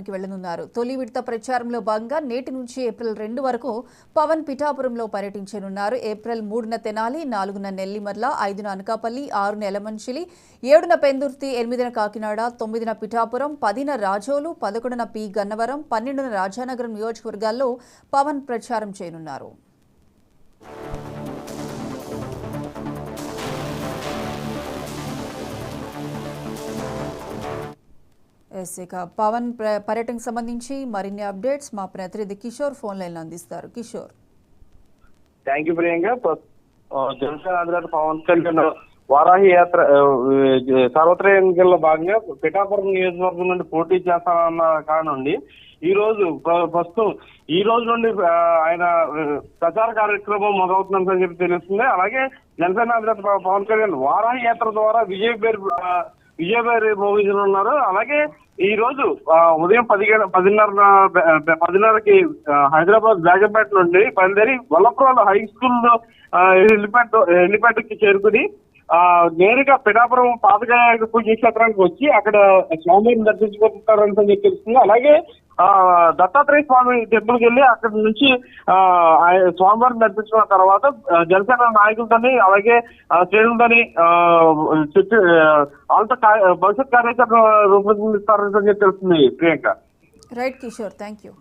పర్యటనకి వెళ్లనున్నారు. తొలి విడత ప్రచారంలో భాగంగా నేటి నుంచి ఏప్రిల్ 2 వరకు పవన్ పిఠాపురంలో పర్యటించనున్నారు. ఏప్రిల్ 3న తెనాలి, 4న నెల్లిమర్ల, 5న అనకాపల్లి, 6న ఎలమంచిలి, 7న పెందుర్తి, 8న కాకినాడ, 9న పిఠాపురం, 10న రాజోలు, 11న పి గన్నవరం, 12న రాజానగరం నియోజకవర్గాల్లో పవన్ ప్రచారం చేయనున్నారు. ఇక పవన్ పర్యటనకు సంబంధించి మరిన్ని అప్డేట్స్ మా ప్రతినిధి కిషోర్ ఫోన్ లైన్ అందిస్తారు. కిషోర్. Thank you Priyanka. జనసేన అధినేత పవన్ కళ్యాణ్ వారాహి యాత్ర సర్వత్ర ఎన్నికల్లో భాగంగా పిఠాపురం నియోజకవర్గం నుండి పోటీ చేస్తానన్న కానుండి ప్రస్తుతం ఈ రోజు నుండి ఆయన ప్రచార కార్యక్రమం మొదలవుతుందని చెప్పి తెలుస్తుంది. అలాగే జనసేన అధినేత పవన్ కళ్యాణ్ వారాహి యాత్ర ద్వారా విజయ్ మోగించనున్నారు. అలాగే ఈ రోజు ఉదయం 10:30కి హైదరాబాద్ బేగంపేట నుండి బయలుదేరి వల్లప్రోలు హై స్కూల్ హెలిప్యాడ్ కి చేరుకుని నేరుగా పిఠాపురం పాతకాయ పుణ్యక్షేత్రానికి వచ్చి అక్కడ స్వామిని దర్శించుకుంటారని చెప్పి తెలుస్తుంది. అలాగే దత్తాత్రేయ స్వామి టెంపుల్ కి వెళ్ళి అక్కడి నుంచి స్వామివారిని దర్శించుకున్న తర్వాత జనసేన నాయకులతోని అలాగే శ్రేణులతోని వాళ్ళతో భవిష్యత్ కార్యాచరణ రూపొందిస్తారని చెప్పి తెలుస్తుంది. Priyanka. Right Kishore, thank you.